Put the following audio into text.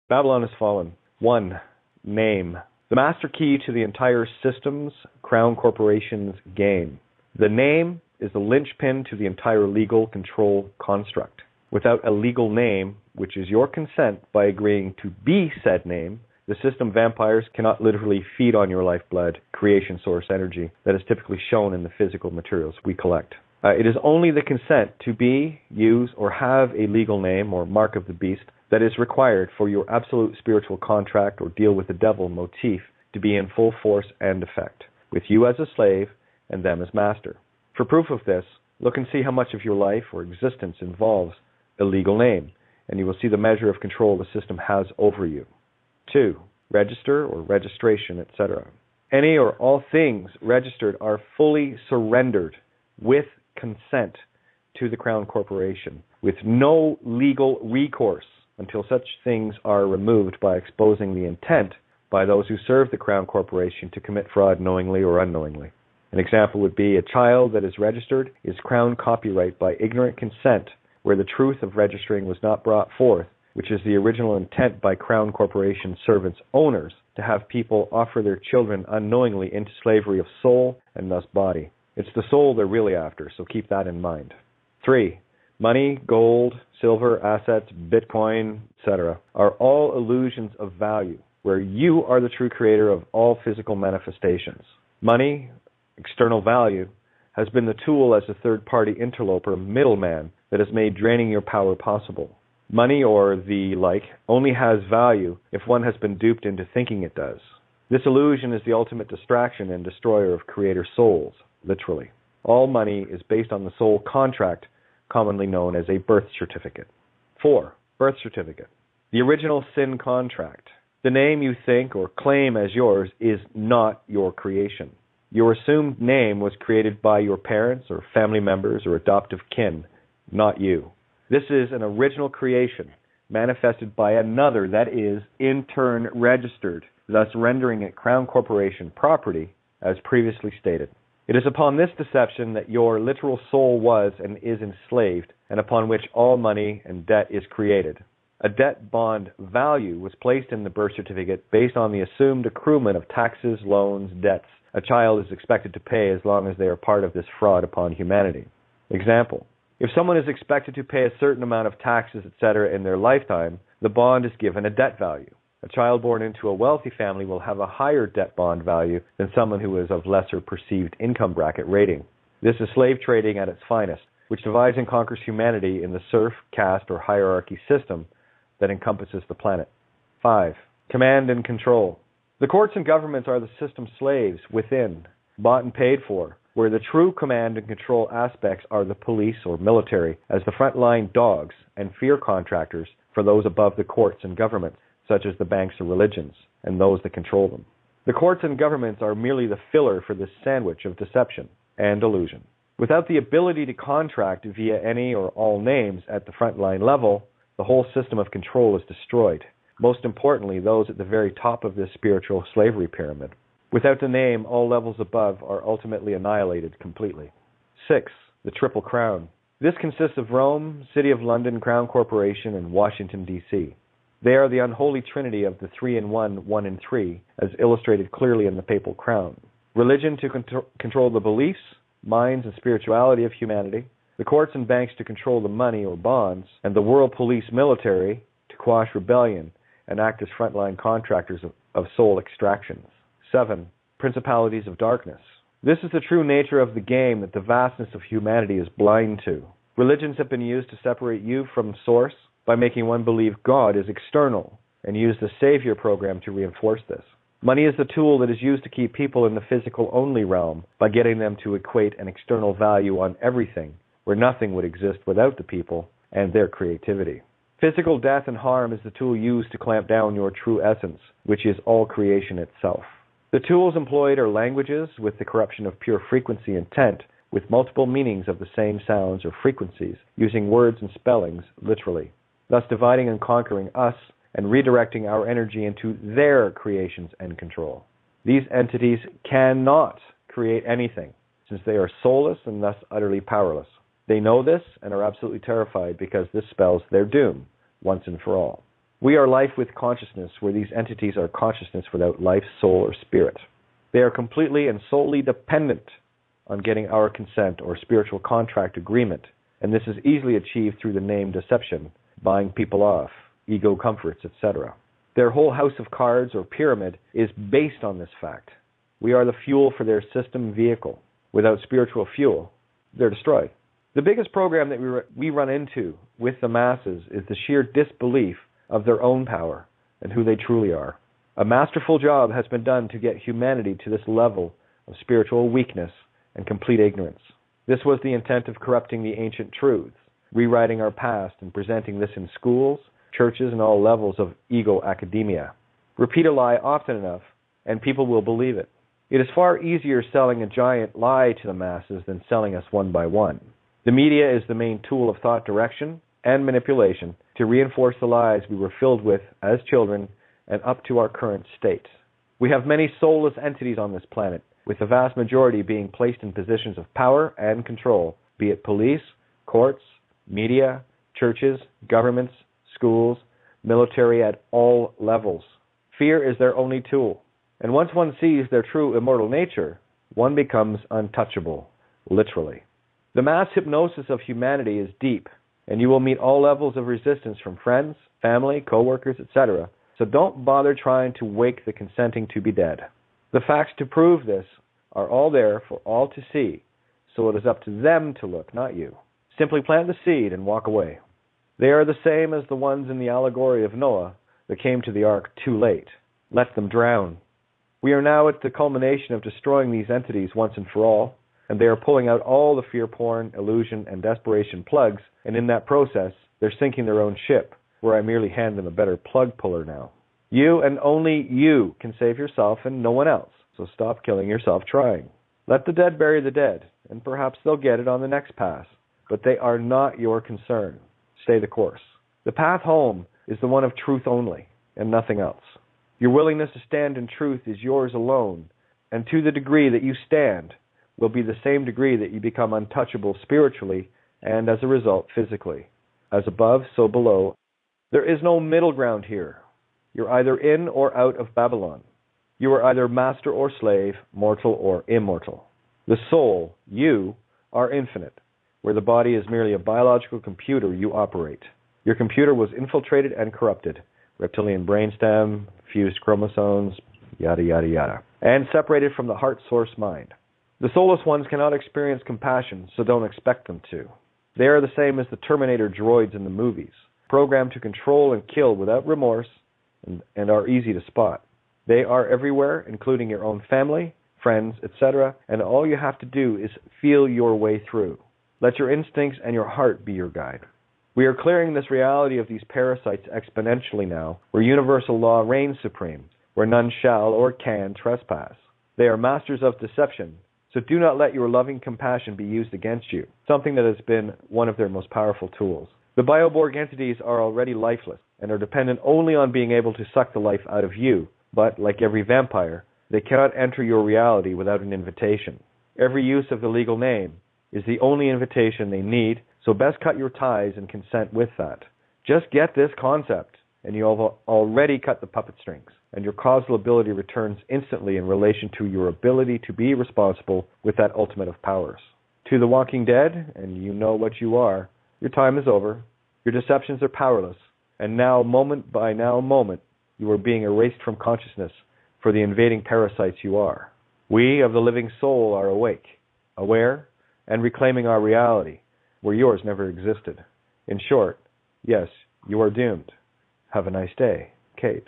Babylon has fallen. 1. Name. The master key to the entire system's Crown Corporation's game. The name is the linchpin to the entire legal control construct. Without a legal name, which is your consent by agreeing to be said name, the system vampires cannot literally feed on your lifeblood, creation source energy that is typically shown in the physical materials we collect. It is only the consent to be, use, or have a legal name or mark of the beast that is required for your absolute spiritual contract or deal with the devil motif to be in full force and effect, with you as a slave and them as master. For proof of this, look and see how much of your life or existence involves a legal name, and you will see the measure of control the system has over you. 2. Register or registration, etc. Any or all things registered are fully surrendered with consent to the Crown Corporation, with no legal recourse until such things are removed by exposing the intent by those who serve the Crown Corporation to commit fraud knowingly or unknowingly. An example would be a child that is registered is Crown copyright by ignorant consent, where the truth of registering was not brought forth, which is the original intent by Crown Corporation servants' owners to have people offer their children unknowingly into slavery of soul and thus body. It's the soul they're really after, so keep that in mind. 3. Money, gold, silver, assets, Bitcoin, etc. are all illusions of value, where you are the true creator of all physical manifestations. Money, external value, has been the tool as a third-party interloper middleman that has made draining your power possible. Money or the like only has value if one has been duped into thinking it does. This illusion is the ultimate distraction and destroyer of creator souls, literally. All money is based on the soul contract, commonly known as a birth certificate. 4. Birth certificate. The original sin contract. The name you think or claim as yours is not your creation. Your assumed name was created by your parents or family members or adoptive kin, not you. This is an original creation, manifested by another that is, in turn, registered, thus rendering it Crown Corporation property, as previously stated. It is upon this deception that your literal soul was and is enslaved, and upon which all money and debt is created. A debt bond value was placed in the birth certificate based on the assumed accruement of taxes, loans, debts a child is expected to pay as long as they are part of this fraud upon humanity. Example: if someone is expected to pay a certain amount of taxes, etc. in their lifetime, the bond is given a debt value. A child born into a wealthy family will have a higher debt bond value than someone who is of lesser perceived income bracket rating. This is slave trading at its finest, which divides and conquers humanity in the serf, caste, or hierarchy system that encompasses the planet. 5. Command and control. The courts and governments are the system's slaves within, bought and paid for, where the true command and control aspects are the police or military as the frontline dogs and fear contractors for those above the courts and governments, such as the banks or religions, and those that control them. The courts and governments are merely the filler for this sandwich of deception and illusion. Without the ability to contract via any or all names at the frontline level, the whole system of control is destroyed. Most importantly, those at the very top of this spiritual slavery pyramid. Without the name, all levels above are ultimately annihilated completely. 6. The Triple Crown. This consists of Rome, City of London, Crown Corporation, and Washington, D.C. They are the unholy trinity of the 3-in-1, 1-in-3, as illustrated clearly in the Papal Crown. Religion to control the beliefs, minds, and spirituality of humanity, the courts and banks to control the money or bonds, and the world police military to quash rebellion and act as frontline contractors of soul extractions. 7. Principalities of darkness. This is the true nature of the game that the vastness of humanity is blind to. Religions have been used to separate you from source by making one believe God is external and use the Savior program to reinforce this. Money is the tool that is used to keep people in the physical-only realm by getting them to equate an external value on everything, where nothing would exist without the people and their creativity. Physical death and harm is the tool used to clamp down your true essence, which is all creation itself. The tools employed are languages with the corruption of pure frequency intent, with multiple meanings of the same sounds or frequencies, using words and spellings literally, thus dividing and conquering us and redirecting our energy into their creations and control. These entities cannot create anything, since they are soulless and thus utterly powerless. They know this and are absolutely terrified because this spells their doom, once and for all. We are life with consciousness, where these entities are consciousness without life, soul, or spirit. They are completely and solely dependent on getting our consent or spiritual contract agreement, and this is easily achieved through the name deception, buying people off, ego comforts, etc. Their whole house of cards or pyramid is based on this fact. We are the fuel for their system vehicle. Without spiritual fuel, they're destroyed. The biggest program that we run into with the masses is the sheer disbelief of their own power and who they truly are. A masterful job has been done to get humanity to this level of spiritual weakness and complete ignorance. This was the intent of corrupting the ancient truths, rewriting our past and presenting this in schools, churches, and all levels of ego academia. Repeat a lie often enough, and people will believe it. It is far easier selling a giant lie to the masses than selling us one by one. The media is the main tool of thought direction and manipulation to reinforce the lies we were filled with as children and up to our current state. We have many soulless entities on this planet, with the vast majority being placed in positions of power and control, be it police, courts, media, churches, governments, schools, military at all levels. Fear is their only tool. And once one sees their true immortal nature, one becomes untouchable, literally. The mass hypnosis of humanity is deep, and you will meet all levels of resistance from friends, family, co-workers, etc. So don't bother trying to wake the consenting to be dead. The facts to prove this are all there for all to see, so it is up to them to look, not you. Simply plant the seed and walk away. They are the same as the ones in the allegory of Noah that came to the ark too late. Let them drown. We are now at the culmination of destroying these entities once and for all, and they are pulling out all the fear porn, illusion, and desperation plugs, and in that process, they're sinking their own ship, where I merely hand them a better plug puller now. You and only you can save yourself and no one else, so stop killing yourself trying. Let the dead bury the dead, and perhaps they'll get it on the next pass, but they are not your concern. Stay the course. The path home is the one of truth only, and nothing else. Your willingness to stand in truth is yours alone, and to the degree that you stand will be the same degree that you become untouchable spiritually and, as a result, physically. As above, so below. There is no middle ground here. You're either in or out of Babylon. You are either master or slave, mortal or immortal. The soul, you, are infinite. Where the body is merely a biological computer, you operate. Your computer was infiltrated and corrupted. Reptilian brainstem, fused chromosomes, yada, yada, yada. And separated from the heart source mind. The soulless ones cannot experience compassion, so don't expect them to. They are the same as the Terminator droids in the movies, programmed to control and kill without remorse, and are easy to spot. They are everywhere, including your own family, friends, etc., and all you have to do is feel your way through. Let your instincts and your heart be your guide. We are clearing this reality of these parasites exponentially now, where universal law reigns supreme, where none shall or can trespass. They are masters of deception, so do not let your loving compassion be used against you, something that has been one of their most powerful tools. The Bioborg entities are already lifeless and are dependent only on being able to suck the life out of you, but, like every vampire, they cannot enter your reality without an invitation. Every use of the legal name is the only invitation they need, so best cut your ties and consent with that. Just get this concept, and you have already cut the puppet strings, and your causal ability returns instantly in relation to your ability to be responsible with that ultimate of powers. To the walking dead, and you know what you are, your time is over, your deceptions are powerless, and now, moment by now moment, you are being erased from consciousness for the invading parasites you are. We of the living soul are awake, aware, and reclaiming our reality, where yours never existed. In short, yes, you are doomed. Have a nice day, Kate.